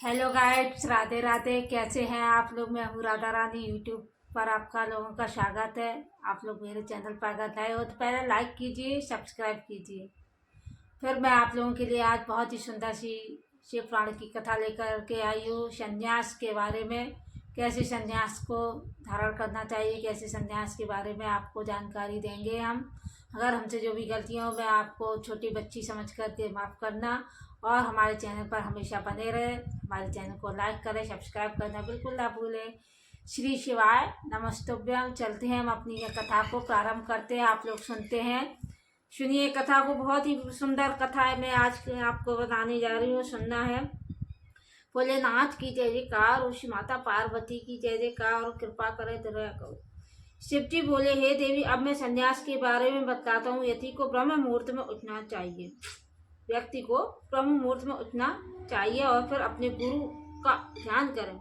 Hello guys, Radhe Radhe. कैसे हैं आप लोग? मैं हूँ राधा रानी। यूट्यूब पर आपका लोगों का स्वागत है। आप लोग मेरे चैनल पर अगर नए हो तो पहले लाइक कीजिए, सब्सक्राइब कीजिए। फिर मैं आप लोगों के लिए आज बहुत ही सुंदर सी शिव पुराण की कथा लेकर के आई हूँ। संन्यास के बारे में, कैसे संन्यास को धारण करना चाहिए, कैसे संन्यास के बारे में आपको जानकारी देंगे हम। अगर हमसे जो भी गलतियाँ हो, मैं आपको छोटी बच्ची समझ करके माफ़ करना। और हमारे चैनल पर हमेशा बने रहे। हमारे चैनल को लाइक करें, सब्सक्राइब करना बिल्कुल ना भूलें। श्री शिवाय नमस्तुभ्यम। चलते हैं, हम अपनी यह कथा को प्रारंभ करते हैं। आप लोग सुनते हैं, सुनिए कथा को। बहुत ही सुंदर कथा है, मैं आज आपको बताने जा रही हूँ, सुनना है। भोलेनाथ की जय जयकार, और माता पार्वती की जय जयकार, और कृपा करे दया करो। शिव जी बोले, हे देवी, अब मैं संन्यास के बारे में बताता हूँ। यति को ब्रह्म मुहूर्त में उठना चाहिए। व्यक्ति को ब्रह्म मुहूर्त में उठना चाहिए और फिर अपने गुरु का ध्यान करें।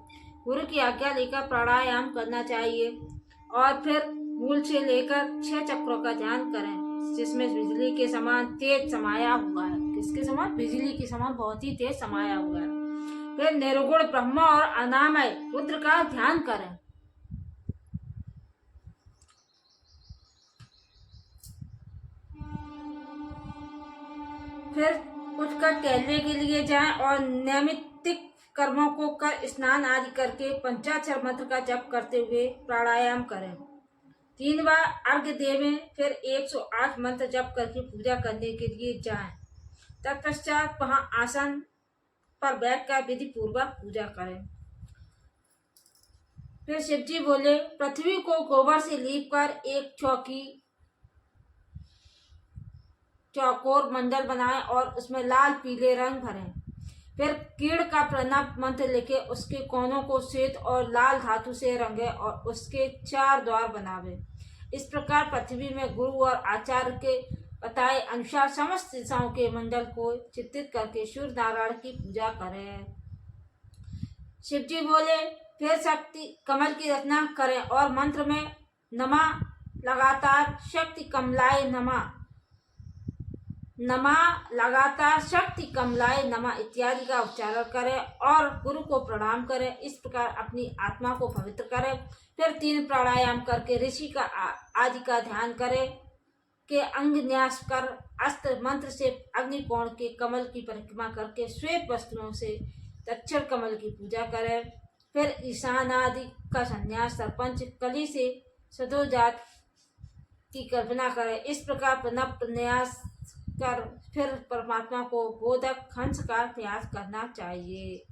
गुरु की आज्ञा लेकर प्राणायाम करना चाहिए और फिर मूल से लेकर 6 चक्रों का ध्यान करें, जिसमें बिजली के समान तेज समाया हुआ है। किसके समान? बिजली के समान बहुत ही तेज समाया हुआ है। फिर निर्गुण ब्रह्म और अनामय रुद्र का ध्यान करें। फिर उठकर टहलने के लिए जाएं और नियमित कर्मों को कर स्नान आदि करके पंचाक्षर मंत्र का जप करते हुए प्राणायाम करें। 3 बार अर्घ्य देवें। फिर 108 मंत्र जप करके पूजा करने के लिए जाएं। तत्पश्चात वहां आसन पर बैठकर विधि पूर्वक पूजा करें। फिर शिवजी बोले, पृथ्वी को गोबर से लीप कर एक चौकोर मंडल बनाएं और उसमें लाल पीले रंग भरें। फिर कीड़ का प्रणव मंत्र लिखे, उसके कोनों को श्वेत और लाल धातु से रंगे और उसके 4 द्वार बनावे। इस प्रकार पृथ्वी में गुरु और आचार्य के बताए अनुसार समस्त दिशाओं के मंडल को चित्रित करके सूर्य नारायण की पूजा करें। शिवजी बोले, फिर शक्ति कमल की रचना करें और मंत्र में नमः लगातार शक्ति कमलाय नमः, नमः लगातार शक्ति कमलाय नमः इत्यादि का उच्चारण करें और गुरु को प्रणाम करें। इस प्रकार अपनी आत्मा को पवित्र करें। फिर 3 प्राणायाम करके ऋषि का आदि का ध्यान करें के अंग न्यास कर अस्त्र मंत्र से अग्निकोण के कमल की परिक्रमा करके श्वेत वस्त्रों से दक्षिण कमल की पूजा करें। फिर ईशान आदि का संन्यास सरपंच कली से सदोजात की कल्पना करें। इस प्रकार प्रणव प्रन्यास कर फिर परमात्मा को बोधक हंस का प्रयास करना चाहिए।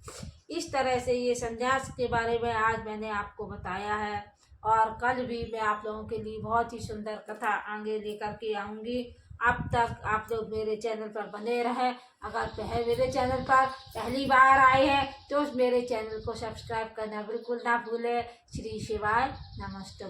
इस तरह से ये संन्यास के बारे में आज मैंने आपको बताया है, और कल भी मैं आप लोगों के लिए बहुत ही सुंदर कथा आगे लेकर के आऊँगी। अब तक आप लोग मेरे चैनल पर बने रहें। अगर मेरे चैनल पर पहली बार आए हैं तो मेरे चैनल को सब्सक्राइब करना बिल्कुल ना भूलें। श्री शिवाय नमस्ते।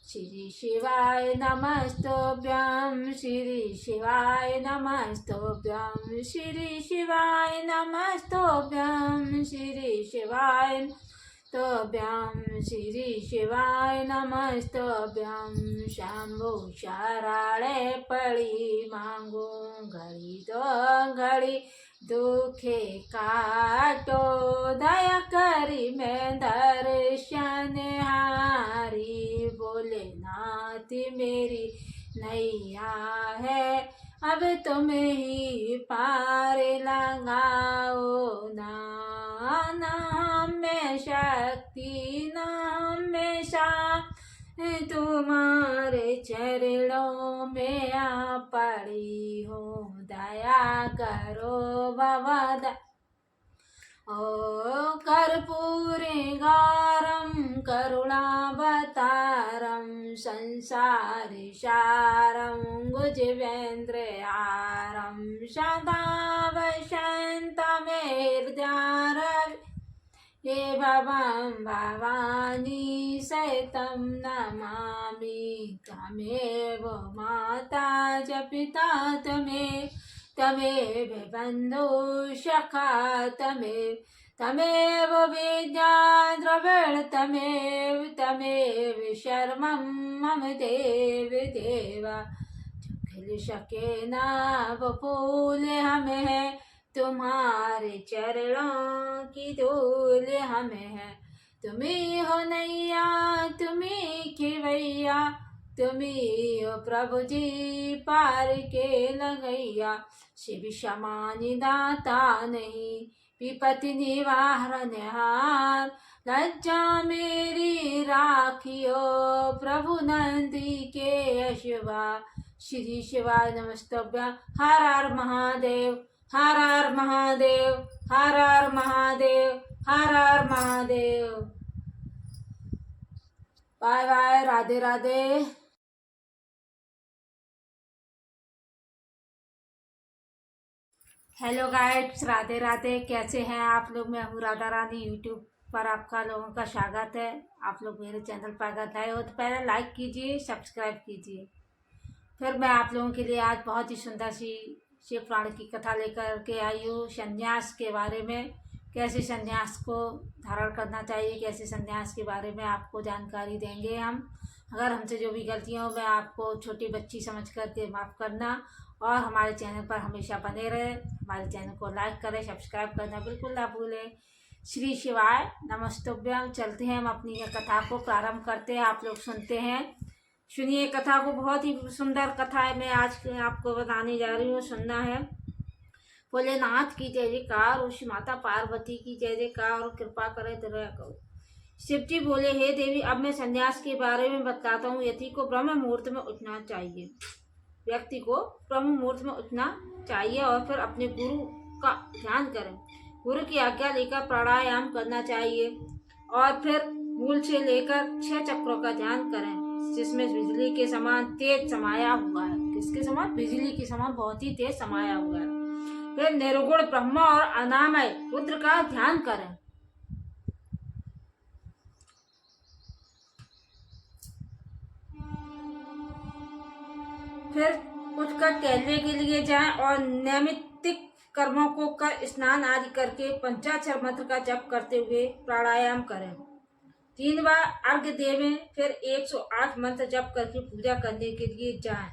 श्री शिवाय नमस्तुभ्यं, श्री शिवाय नमस्तुभ्यं, श्री शिवाय नमस्तुभ्यं, श्री शिवाय नमस्तुभ्यं, श्री शिवाय नमस्तुभ्यं। शंभु शरणे पड़ी मांगू, घड़ी दो घड़ी दुखे काटो, दया करी मैं दर्शन हारी। भोलेनाथ मेरी नैया है, अब तुम ही पार लगाओ ना। नाम में शक्ति, नाम में शान, तुम्हारे चरणों में आ पड़ी हूँ। दया करो बाबा। ओ कर्पूरे गारं करुणावतारं, संसारि सारं भुजगेन्द्रहारं, सदा वसन्तमेर्ध्यारं। हे भवां भवानी सहितं नमामि, त्वमेव माता च पिता तमेव बन्धु सखा तमेव विद्या द्रविण तमेव शर्मं मम देव देवा। खिल सके ना वो फूल हमें तुम्हारे चरणों की धूल हमें है। तुम्ही हो नैया तुम्ही खिवैया, तुम्ही हो प्रभु जी पार के लगैया। शिव शमानी दाता नहीं विपति निवारणहार, लज्जा मेरी राखियो प्रभु नंदी के यशवा। श्री शिवाय नमस्तभ्यं। Har Har Mahadev, Har Har Mahadev, Har Har Mahadev, Har Har Mahadev. Bye bye, Radhe Radhe. Hello guys, Radhe Radhe. कैसे हैं आप लोग? मैं हूँ राधा रानी। यूट्यूब पर आपका लोगों का स्वागत है। आप लोग मेरे चैनल पर अगर नए हो तो पहले लाइक कीजिए, सब्सक्राइब कीजिए। फिर मैं आप लोगों के लिए आज बहुत ही सुंदर सी शिव पुराण की कथा लेकर के आई हूँ। संन्यास के बारे में, कैसे संन्यास को धारण करना चाहिए, कैसे संन्यास के बारे में आपको जानकारी देंगे हम। अगर हमसे जो भी गलतियाँ हो, मैं आपको छोटी बच्ची समझ करके माफ़ करना, और हमारे चैनल पर हमेशा बने रहे। हमारे चैनल को लाइक करें, सब्सक्राइब करना बिल्कुल ना भूलें। श्री शिवाय नमस्तुभ्यं। चलते हैं, हम अपनी यह कथा को प्रारंभ करते हैं। आप लोग सुनते हैं, सुनिए कथा को। बहुत ही सुंदर कथा है, मैं आज आपको बताने जा रही हूँ, सुनना है। भोलेनाथ की जय जयकार, और माता पार्वती की जय जयकार, और कृपा करे दया करो। शिव जी बोले, हे देवी, अब मैं संन्यास के बारे में बताता हूँ। यति को ब्रह्म मुहूर्त में उठना चाहिए। व्यक्ति को ब्रह्म मुहूर्त में उठना चाहिए और फिर अपने गुरु का ध्यान करें। गुरु की आज्ञा लेकर प्राणायाम करना चाहिए, और फिर मूल से लेकर 6 चक्रों का ध्यान करें, जिसमें बिजली के समान तेज समाया हुआ है। किसके समान? बिजली के समान बहुत ही तेज समाया हुआ है। फिर निर्गुण ब्रह्म और अनामय रुद्र का ध्यान करें। फिर उठकर टहलने के लिए जाएं और नैमित्तिक कर्मों को कर स्नान आदि करके पंचाक्षर मंत्र का जप करते हुए प्राणायाम करें। 3 बार अर्घ्य देवें। फिर 108 मंत्र जप करके पूजा करने के लिए जाएं।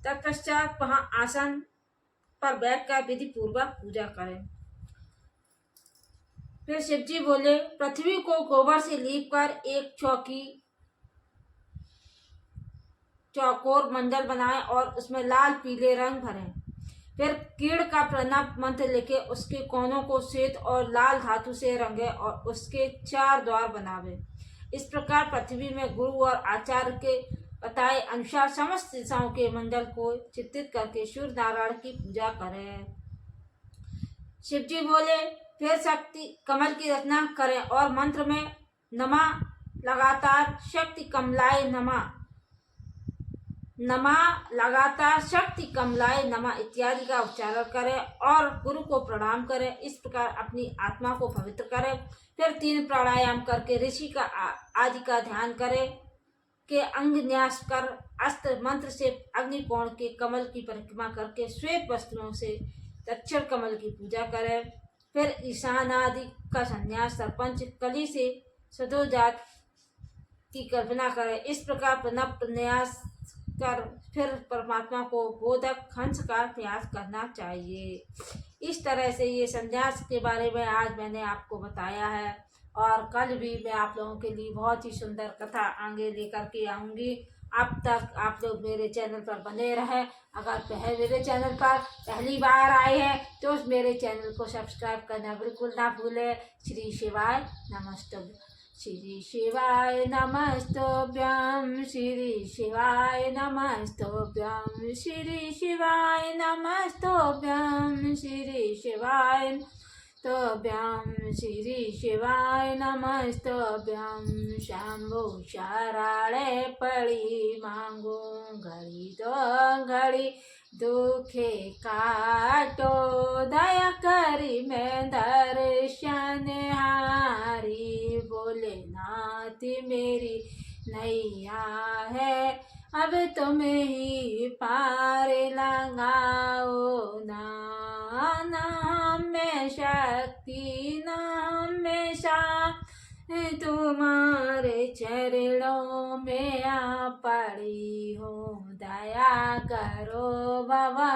तत्पश्चात वहां आसन पर बैठकर विधि पूर्वक पूजा करें। फिर शिवजी बोले, पृथ्वी को गोबर से लीप कर एक चौकोर मंडल बनाएं और उसमें लाल पीले रंग भरें। फिर कीड़ का प्रणव मंत्र लिखे उसके कोनों को श्वेत और लाल धातु से रंगे और उसके 4 द्वार बनावे। इस प्रकार पृथ्वी में गुरु और आचार्य के बताए अनुसार समस्त दिशाओं के मंडल को चित्रित करके सूर्य नारायण की पूजा करें। शिवजी बोले, फिर शक्ति कमल की रचना करें और मंत्र में नमः लगातार शक्ति कमलाय नमः, नमः लगातार शक्ति कमलाय नमः इत्यादि का उच्चारण करें और गुरु को प्रणाम करें। इस प्रकार अपनी आत्मा को पवित्र करें। फिर 3 प्राणायाम करके ऋषि का आदि का ध्यान करें के अंग न्यास कर अस्त्र मंत्र से अग्निकोण के कमल की परिक्रमा करके श्वेत वस्त्रों से दक्षिण कमल की पूजा करें। फिर ईशान आदि का संन्यास सरपंच कली से सदोजात की कल्पना करें। इस प्रकार प्रणव प्रन्यास कर फिर परमात्मा को बोधक हंस का प्रयास करना चाहिए। इस तरह से ये संन्यास के बारे में आज मैंने आपको बताया है, और कल भी मैं आप लोगों के लिए बहुत ही सुंदर कथा आगे लेकर के आऊँगी। अब तक आप लोग मेरे चैनल पर बने रहें। अगर मेरे चैनल पर पहली बार आए हैं तो मेरे चैनल को सब्सक्राइब करना बिल्कुल ना भूलें। श्री शिवाय नमस्तुभ्यं। श्री शिवाय नमस्तुभ्यं, श्री शिवाय नमस्तुभ्यं, श्री शिवाय नमस्तुभ्यं, श्री शिवाय नमस्तुभ्यं, श्री शिवाय नमस्तुभ्यं। शंभु शरणे पड़ी मांगू, घड़ी तो घड़ी दुखे काटो, दया करी मैं दर्शन हारी। भोलेनाथ मेरी नैया है, अब तुम ही पार लगाओ ना। नाम में शक्ति, नाम में तुम्हारे चरणों में आ पड़ी हो, दया करो बाबा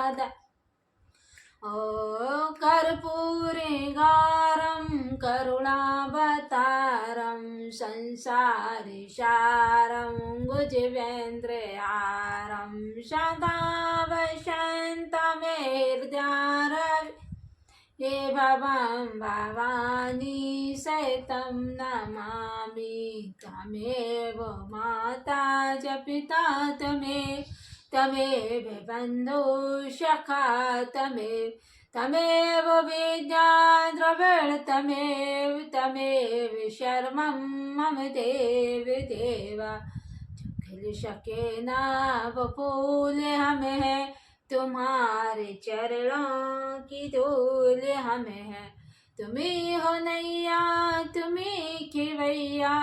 कर्पूरे गारं करुणावतारं संसारसारं भुजगेन्द्रहारं सदा वसन्तमेर्द्यारं हे भवां भवानी सहितं नमामि त्वमेव माता च पिता तमेव बन्धु सखा तमेव विद्या द्रविण तमेव शर्मं मम देव खिल सके ना फूल हमें है तुम्हारे चरणों की धूल हमें है। तुम्ही हो नैया तुम्ही खिवैया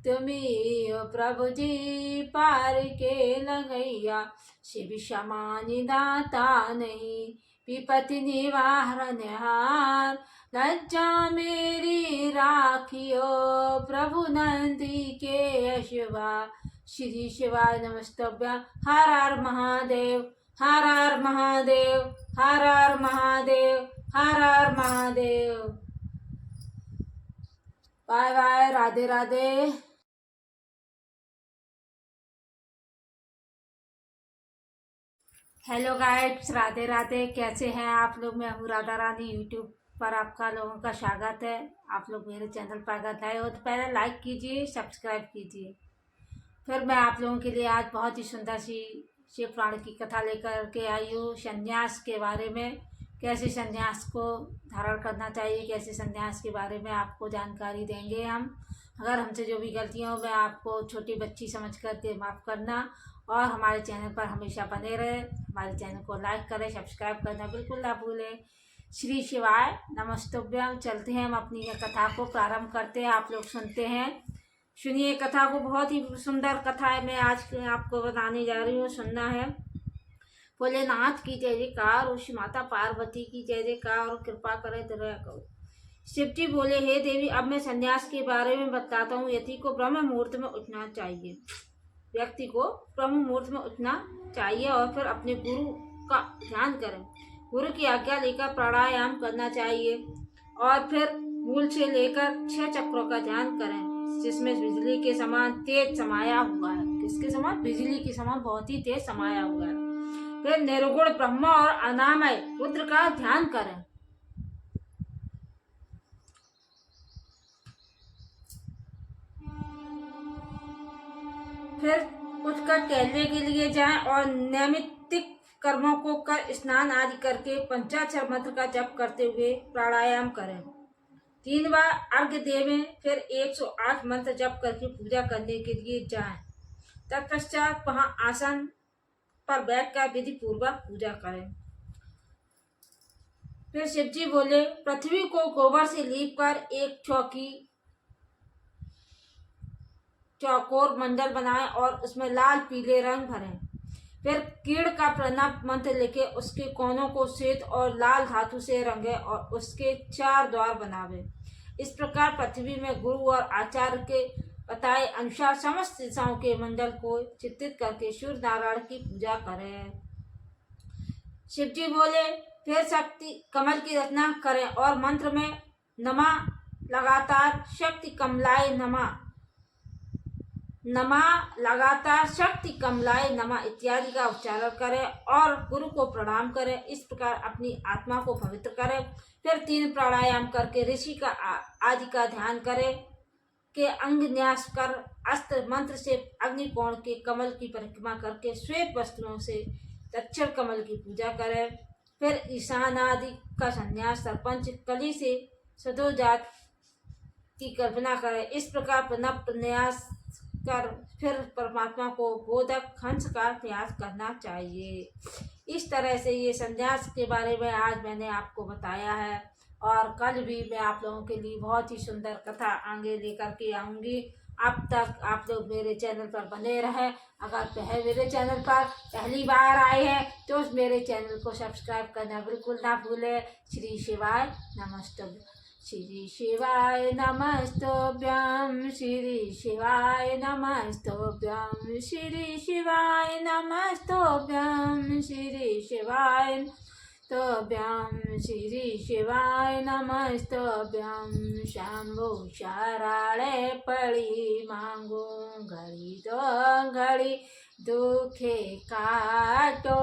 तुम्ही हो प्रभु जी पार के लगैया। शिव शमानी दाता नहीं विपत्ति निवारणहार लज्जा मेरी राखियो प्रभु नंदी के यशवा। श्री शिवाय नमस्तभ्य। Har Har Mahadev Har Har Mahadev Har Har Mahadev Har Har Mahadev. Bye bye. Radhe Radhe. Hello guys, Radhe Radhe. कैसे हैं आप लोग? मैं हूँ राधा रानी। यूट्यूब पर आपका लोगों का स्वागत है। आप लोग मेरे चैनल पर अगर नए हो तो पहले लाइक कीजिए, सब्सक्राइब कीजिए। फिर मैं आप लोगों के लिए आज बहुत ही सुंदर सी शिव पुराण की कथा लेकर के आई हूँ। संन्यास के बारे में, कैसे संन्यास को धारण करना चाहिए, कैसे संन्यास के बारे में आपको जानकारी देंगे हम। अगर हमसे जो भी गलतियाँ हो मैं आपको छोटी बच्ची समझ करके माफ़ करना और हमारे चैनल पर हमेशा बने रहे। हमारे चैनल को लाइक करें, सब्सक्राइब करना बिल्कुल ना भूलें। श्री शिवाय नमस्तुभ्यम। चलते हैं, हम अपनी यह कथा को प्रारंभ करते हैं। आप लोग सुनते हैं, सुनिए कथा को। बहुत ही सुंदर कथा है, मैं आज आपको बताने जा रही हूँ, सुनना है। भोलेनाथ की जय जयकार और श्री माता पार्वती की जय जयकार और कृपा करे दया करो। शिव जी बोले, हे देवी, अब मैं संन्यास के बारे में बताता हूँ। यति को ब्रह्म मुहूर्त में उठना चाहिए। व्यक्ति को ब्रह्म मुहूर्त में उठना चाहिए और फिर अपने गुरु का ध्यान करें। गुरु की आज्ञा लेकर प्राणायाम करना चाहिए और फिर मूल से लेकर 6 चक्रों का ध्यान करें, जिसमें बिजली के समान तेज समाया हुआ है। किसके समान? बिजली के समान बहुत ही तेज समाया हुआ है। फिर निर्गुण ब्रह्म और अनामय रुद्र का ध्यान करें। फिर उठकर टहलने के लिए जाएं और नियमित कर्मों को कर स्नान आदि करके पंचाक्षर मंत्र का जप करते हुए प्राणायाम करें। 3 बार अर्घ्य देवें। फिर 108 मंत्र जप करके पूजा करने के लिए जाएं। तत्पश्चात वहां आसन पर बैठकर विधि पूर्वक पूजा करें। फिर शिवजी बोले, पृथ्वी को गोबर से लीपकर एक चौकोर मंडल बनाएं और उसमें लाल पीले रंग भरें। फिर कीड़ का प्रणव मंत्र लिखे उसके कोनों को श्वेत और लाल धातु से रंगे और उसके 4 द्वार बनावे। इस प्रकार पृथ्वी में गुरु और आचार्य के बताए अनुसार समस्त दिशाओं के मंडल को चित्रित करके सूर्य नारायण की पूजा करें। शिवजी बोले, फिर शक्ति कमल की रचना करें और मंत्र में नमः लगातार शक्ति कमलाय नमः, नमः लगातार शक्ति कमलाय नमः इत्यादि का उच्चारण करें और गुरु को प्रणाम करें। इस प्रकार अपनी आत्मा को पवित्र करें। फिर 3 प्राणायाम करके ऋषि का आदि का ध्यान करें के अंग न्यास कर अस्त्र मंत्र से अग्निकोण के कमल की परिक्रमा करके श्वेत वस्त्रों से दक्षिण कमल की पूजा करें। फिर ईशान आदि का संन्यास सरपंच कली से सदोजात की कल्पना करें। इस प्रकार प्रणव प्रन्यास कर फिर परमात्मा को बोधक हंस का प्रयास करना चाहिए। इस तरह से ये संन्यास के बारे में आज मैंने आपको बताया है और कल भी मैं आप लोगों के लिए बहुत ही सुंदर कथा आगे लेकर के आऊँगी। अब तक आप लोग मेरे चैनल पर बने रहें। अगर मेरे चैनल पर पहली बार आए हैं तो मेरे चैनल को सब्सक्राइब करना बिल्कुल ना भूलें। श्री शिवाय नमस्तुभ्यं। श्री शिवाय नमस्तुभ्यं। श्री शिवाय नमस्तुभ्यं। श्री शिवाय नमस्तुभ्यं। श्री शिवाय स्तभ्यं श्री शिवाय नमस्तभ्यं शंभु शराळे पड़ी मांगू घड़ी तो घड़ी दुखे काटो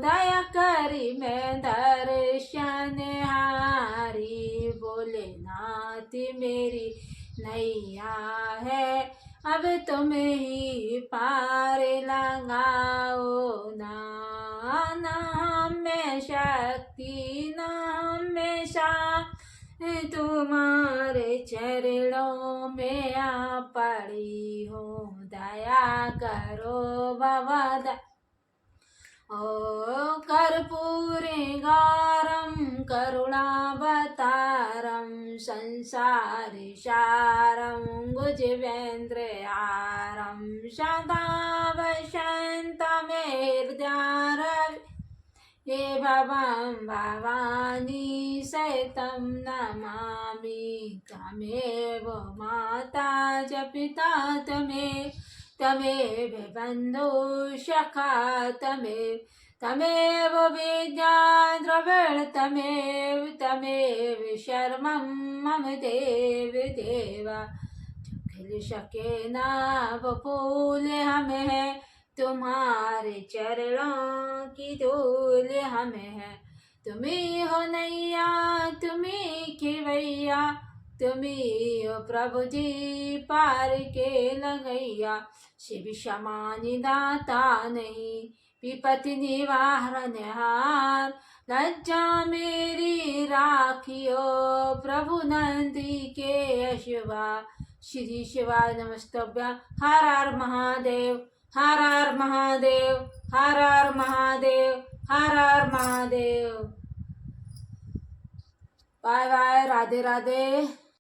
दया करी मैं दर्शन हारी भोलेनाथ मेरी नैया है अब तुम ही पार लगाओ ना में शक्ति ना हमेशा तुम्हारे चरणों में आ पड़ी हूँ दया करो बाबा ओ कर्पूरे गारं करुणावतारं संसारि सारं गुजवेन्द्रहारं सदा वसन्तमेर्द्यारवि हे भवां भवानी सहितं नमामि त्वमेव माता च पिता तमेव बन्धु सखा तमेव विद्या द्रविण तमेव शर्मं मम देव देवा खिल सके ना वो फूल हमें है तुम्हारे चरणों की धूल हमें है तुम्ही हो नैया तुम्ही खिवैया तुम्ही हो प्रभु जी पार के लगैया शिव शमानी दाता नहीं विपत्ति निवारणहार लज्जा मेरी राखियो प्रभु नंदी के अशिवा श्री शिवाय नमस्तभ्य हर हर महादेव हर हर महादेव हर हर महादेव हर हर महादेव बाय बाय राधे राधे।